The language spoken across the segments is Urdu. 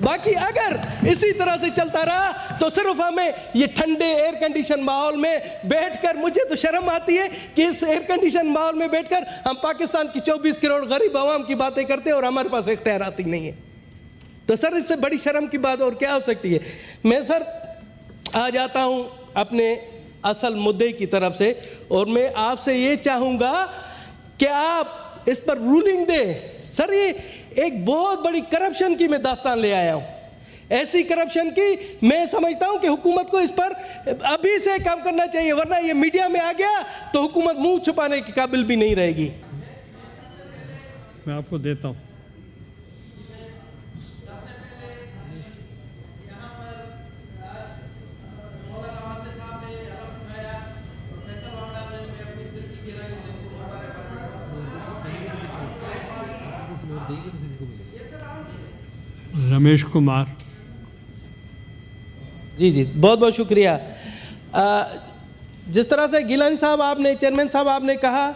باقی اگر اسی طرح سے چلتا رہا تو صرف ہمیں یہ ٹھنڈے ایئر کنڈیشن ماحول میں بیٹھ کر, مجھے تو شرم آتی ہے کہ اس ایئر کنڈیشن ماحول میں بیٹھ کر ہم پاکستان کی 24 کروڑ غریب عوام کی باتیں کرتے ہیں اور ہمارے پاس اختیارات ہی نہیں ہے. تو سر اس سے بڑی شرم کی بات اور کیا ہو سکتی ہے. میں سر آ جاتا ہوں اپنے اصل مدعے کی طرف سے, اور میں آپ سے یہ چاہوں گا کہ آپ اس پر رولنگ دیں. سر یہ ایک بہت بڑی کرپشن کی میں داستان لے آیا ہوں, ایسی کرپشن کی میں سمجھتا ہوں کہ حکومت کو اس پر ابھی سے کام کرنا چاہیے, ورنہ یہ میڈیا میں آ گیا تو حکومت منہ چھپانے کے قابل بھی نہیں رہے گی. میں آپ کو دیتا ہوں. رمیش کمار. جی بہت بہت شکریہ. جس طرح سے گیلانی صاحب آپ نے, چیئرمین صاحب آپ نے کہا,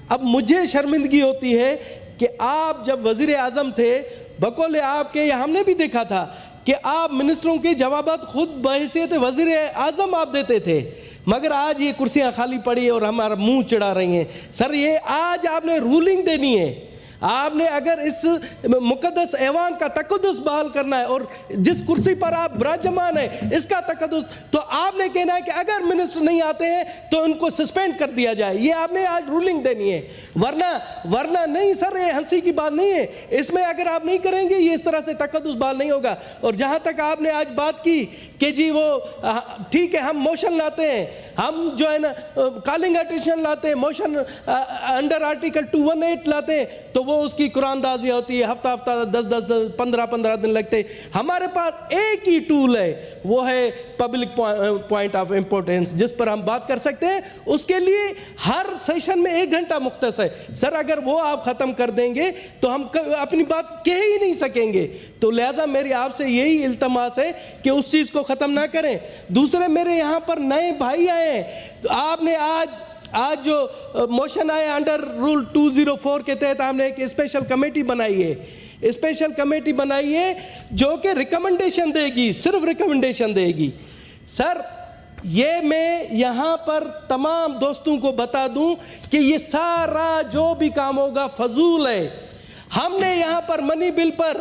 اب مجھے شرمندگی ہوتی ہے کہ آپ جب وزیر اعظم تھے, بقول آپ کے, ہم نے بھی دیکھا تھا کہ آپ منسٹروں کے جوابات خود بحیثیت وزیر اعظم آپ دیتے تھے, مگر آج یہ کرسیاں خالی پڑی اور ہمارا منہ چڑھا رہی ہیں. سر یہ آج آپ نے رولنگ دینی ہے. آپ نے اگر اس مقدس ایوان کا تقدس بحال کرنا ہے اور جس کرسی پر آپ براجمان ہیں اس کا تقدس, تو آپ نے کہنا ہے کہ اگر منسٹر نہیں آتے ہیں تو ان کو سسپینڈ کر دیا جائے. یہ آپ نے آج رولنگ دینی ہے, ورنہ نہیں سر, یہ ہنسی کی بات نہیں ہے. اس میں اگر آپ نہیں کریں گے یہ اس طرح سے تقدس بحال نہیں ہوگا. اور جہاں تک آپ نے آج بات کی کہ جی وہ ٹھیک ہے ہم موشن لاتے ہیں, ہم جو ہے نا کالنگ اٹینشن لاتے ہیں, موشن انڈر آرٹیکل 218 لاتے ہیں, تو وہ اس کی قرآن دازی ہوتی ہے, ہفتہ 10 15 دن لگتے. ہمارے پاس ایک ہی ٹول ہے, وہ ہے پبلک پوائنٹ آف امپورٹنس, جس پر ہم بات کر سکتے ہیں. اس کے لیے ہر سیشن میں 1 گھنٹہ مختص ہے. سر اگر وہ آپ ختم کر دیں گے تو ہم اپنی بات کہہ ہی نہیں سکیں گے. تو لہٰذا میری آپ سے یہی التماس ہے کہ اس چیز کو ختم نہ کریں. دوسرے میرے یہاں پر نئے بھائی آئے ہیں, آپ نے آج جو موشن آئے انڈر رول 204 کے تحت ہم نے ایک اسپیشل کمیٹی بنائی ہے. اسپیشل کمیٹی بنائی ہے جو کہ ریکمنڈیشن دے گی, صرف ریکمنڈیشن دے گی. سر یہ میں یہاں پر تمام دوستوں کو بتا دوں کہ یہ سارا جو بھی کام ہوگا فضول ہے. ہم نے یہاں پر منی بل پر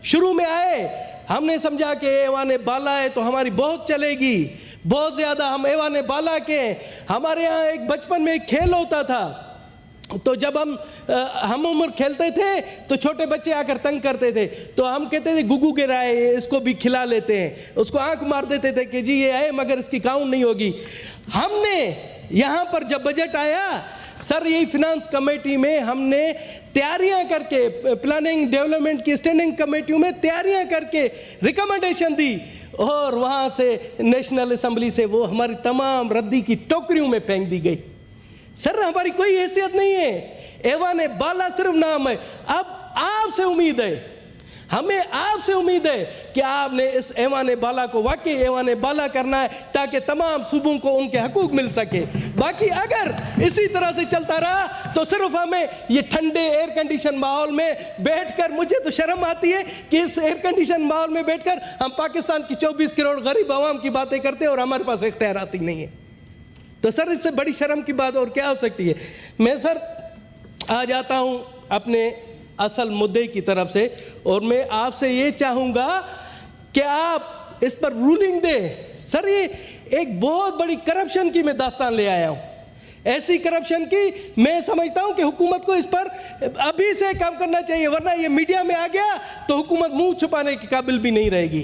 شروع میں آئے, ہم نے سمجھا کہ ایوان بالا ہے تو ہماری بہت چلے گی, بہت زیادہ ہم ایوان بالا کے ہیں. ہمارے یہاں ایک بچپن میں ایک کھیل ہوتا تھا, تو جب ہم عمر کھیلتے تھے تو چھوٹے بچے آ کر تنگ کرتے تھے, تو ہم کہتے تھے گگو گرائے, اس کو بھی کھلا لیتے ہیں, اس کو آنکھ مار دیتے تھے کہ جی یہ آئے مگر اس کی کاؤنٹ نہیں ہوگی. ہم نے یہاں پر جب بجٹ آیا, سر یہی فنانس کمیٹی میں ہم نے تیاریاں کر کے, پلاننگ ڈیولپمنٹ کی اسٹینڈنگ کمیٹیوں میں تیاریاں کر کے ریکمنڈیشن دی, اور وہاں سے نیشنل اسمبلی سے وہ ہماری تمام ردی کی ٹوکریوں میں پھینک دی گئی. سر ہماری کوئی حیثیت نہیں ہے, ایوان بالا صرف نام ہے. اب آپ سے امید ہے, ہمیں آپ سے امید ہے کہ آپ نے اس ایوان بالا کو واقعی ایوان بالا کرنا ہے تاکہ تمام صوبوں کو ان کے حقوق مل سکے. باقی اگر اسی طرح سے چلتا رہا تو صرف ہمیں یہ ٹھنڈے ایئر کنڈیشن ماحول میں بیٹھ کر, مجھے تو شرم آتی ہے کہ اس ایئر کنڈیشن ماحول میں بیٹھ کر ہم پاکستان کی 24 کروڑ غریب عوام کی باتیں کرتے ہیں اور ہمارے پاس اختیارات ہی نہیں ہے. تو سر اس سے بڑی شرم کی بات اور کیا ہو سکتی ہے. میں سر آ جاتا ہوں اپنے اصل مدعے کی طرف سے, اور میں آپ سے یہ چاہوں گا کہ آپ اس پر رولنگ دیں. سر یہ ایک بہت بڑی کرپشن کی میں داستان لے آیا ہوں, ایسی کرپشن کی میں سمجھتا ہوں کہ حکومت کو اس پر ابھی سے کام کرنا چاہیے, ورنہ یہ میڈیا میں آ گیا تو حکومت منہ چھپانے کے قابل بھی نہیں رہے گی.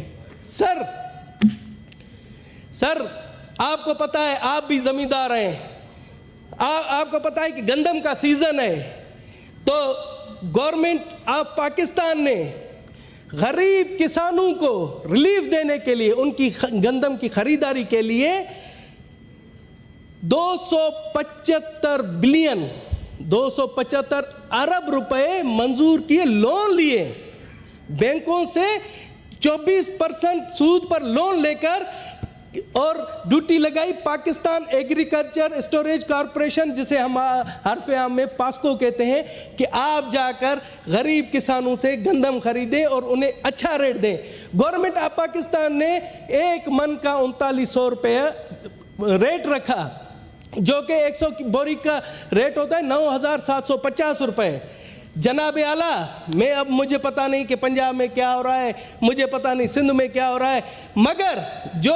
سر آپ کو پتہ ہے, آپ بھی زمیندار ہیں, آپ کو پتہ ہے کہ گندم کا سیزن ہے, تو گورنمنٹ آف پاکستان نے غریب کسانوں کو ریلیف دینے کے لیے, ان کی گندم کی خریداری کے لیے 275 بلین 275 ارب روپے منظور کیے, لون لیے بینکوں سے, 24% سود پر لون لے کر اور ڈیوٹی لگائی پاکستان ایگریکلچر اسٹوریج کارپوریشن, جسے ہم حرف عام میں پاسکو کہتے ہیں, کہ آپ جا کر غریب کسانوں سے گندم خریدیں اور انہیں اچھا ریٹ دیں. گورنمنٹ آف پاکستان نے 1 من کا 3900 روپے ریٹ رکھا, جو کہ 100 کی بوری کا ریٹ ہوتا ہے 9750 روپے. جناب اعلیٰ, میں اب مجھے پتہ نہیں کہ پنجاب میں کیا ہو رہا ہے, مجھے پتہ نہیں سندھ میں کیا ہو رہا ہے, مگر جو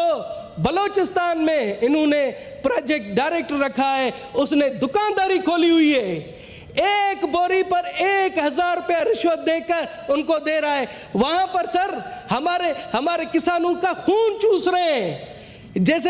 بلوچستان میں انہوں نے پروجیکٹ ڈائریکٹر رکھا ہے, اس نے دکانداری کھولی ہوئی ہے, 1 بوری پر 1000 روپے رشوت دے کر ان کو دے رہا ہے. وہاں پر سر ہمارے کسانوں کا خون چوس رہے ہیں. جیسے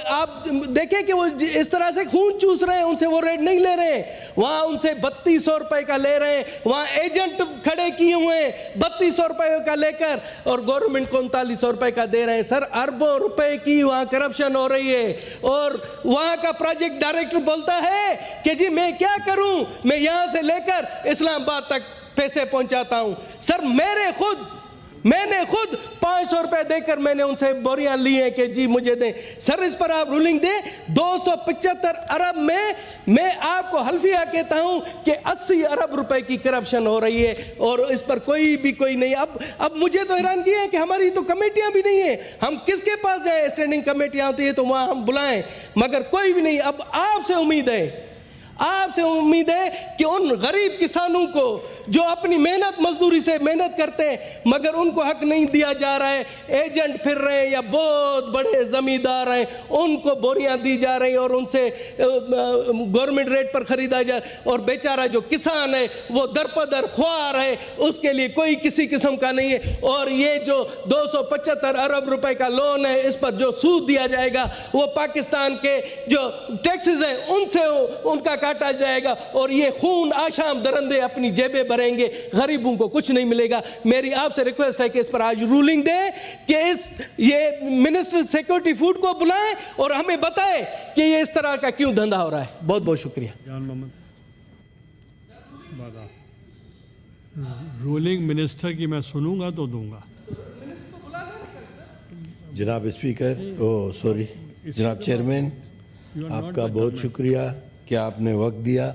آپ دیکھیں کہ وہ اس طرح سے خون چوس رہے ہیں, ان سے وہ ریٹ نہیں لے رہے ہیں. وہاں ان سے 3200 روپے کا لے رہے ہیں, وہاں ایجنٹ کھڑے کیے ہوئے ہیں 3200 روپے کا لے کر, اور گورنمنٹ کو 3900 روپے کا دے رہے ہیں. سر اربوں روپے کی وہاں کرپشن ہو رہی ہے, اور وہاں کا پروجیکٹ ڈائریکٹر بولتا ہے کہ جی میں کیا کروں, میں یہاں سے لے کر اسلام آباد تک پیسے پہنچاتا ہوں. سر میں نے خود 500 روپے دے کر میں نے ان سے بوریاں لی ہیں کہ جی مجھے دیں. سر اس پر آپ رولنگ دیں. 275 ارب میں آپ کو حلفیہ کہتا ہوں کہ 80 ارب روپے کی کرپشن ہو رہی ہے, اور اس پر کوئی نہیں. اب مجھے تو حیرانگی ہے کہ ہماری تو کمیٹیاں بھی نہیں ہیں. ہم کس کے پاس جائیں؟ اسٹینڈنگ کمیٹیاں ہوتی ہیں تو وہاں ہم بلائیں, مگر کوئی بھی نہیں. اب آپ سے امید ہے کہ ان غریب کسانوں کو جو اپنی محنت مزدوری سے محنت کرتے ہیں مگر ان کو حق نہیں دیا جا رہا ہے, ایجنٹ پھر رہے ہیں یا بہت بڑے زمیندار ہیں, ان کو بوریاں دی جا رہی اور ان سے گورنمنٹ ریٹ پر خریدا جائے, اور بیچارہ جو کسان ہے وہ درپدر خوار ہے, اس کے لیے کوئی کسی قسم کا نہیں ہے. اور یہ جو 275 ارب روپے کا لون ہے, اس پر جو سود دیا جائے گا وہ پاکستان کے جو ٹیکسز ہیں ان سے ان کا کاٹا جائے گا, اور یہ خون آشام درندے اپنی جیبیں بھریں گے, غریبوں کو کچھ نہیں ملے گا. میری آپ سے ریکویسٹ ہے کہ اس پر آج رولنگ دیں کہ یہ منسٹر سیکورٹی فوڈ کو بلائیں اور ہمیں بتائیں کہ یہ اس طرح کا کیوں دھندا ہو رہا ہے. بہت بہت شکریہ. جان محمد رولنگ منسٹر کی میں سنوں گا تو دوں گا. جناب اسپیکر, سوری جناب چیئرمین, آپ کا بہت شکریہ کہ آپ نے وقت دیا.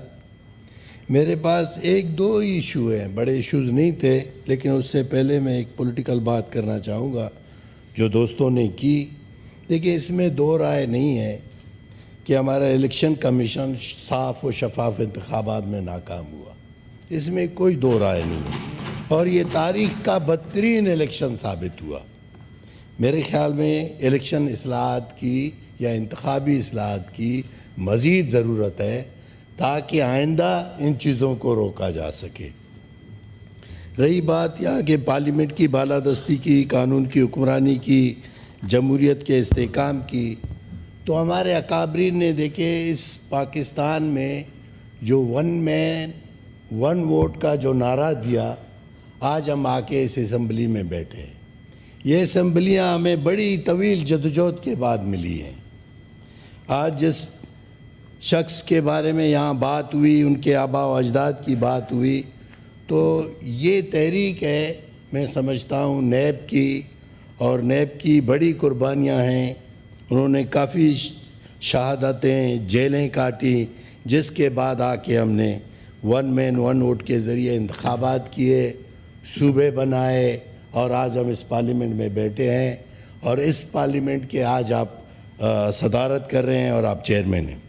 میرے پاس 1-2 ایشو ہیں, بڑے ایشوز نہیں تھے, لیکن اس سے پہلے میں ایک پولیٹیکل بات کرنا چاہوں گا جو دوستوں نے کی. دیکھیں, اس میں 2 رائے نہیں ہے کہ ہمارا الیکشن کمیشن صاف و شفاف انتخابات میں ناکام ہوا, اس میں کوئی 2 رائے نہیں ہے, اور یہ تاریخ کا بدترین الیکشن ثابت ہوا. میرے خیال میں الیکشن اصلاحات کی یا انتخابی اصلاحات کی مزید ضرورت ہے تاکہ آئندہ ان چیزوں کو روکا جا سکے. رہی بات یہاں کہ پارلیمنٹ کی بالادستی کی, قانون کی حکمرانی کی, جمہوریت کے استحکام کی, تو ہمارے اکابرین نے دیکھے اس پاکستان میں جو 1 مین 1 ووٹ کا جو نعرہ دیا, آج ہم آ کے اس اسمبلی میں بیٹھے ہیں. یہ اسمبلیاں ہمیں بڑی طویل جدوجہد کے بعد ملی ہیں. آج جس شخص کے بارے میں یہاں بات ہوئی, ان کے آباء و اجداد کی بات ہوئی, تو یہ تحریک ہے میں سمجھتا ہوں نیب کی, اور نیب کی بڑی قربانیاں ہیں. انہوں نے کافی شہادتیں, جیلیں کاٹی, جس کے بعد آ کے ہم نے 1 مین 1 ووٹ کے ذریعے انتخابات کیے, صوبے بنائے, اور آج ہم اس پارلیمنٹ میں بیٹھے ہیں, اور اس پارلیمنٹ کے آج آپ صدارت کر رہے ہیں اور آپ چیئرمین ہیں.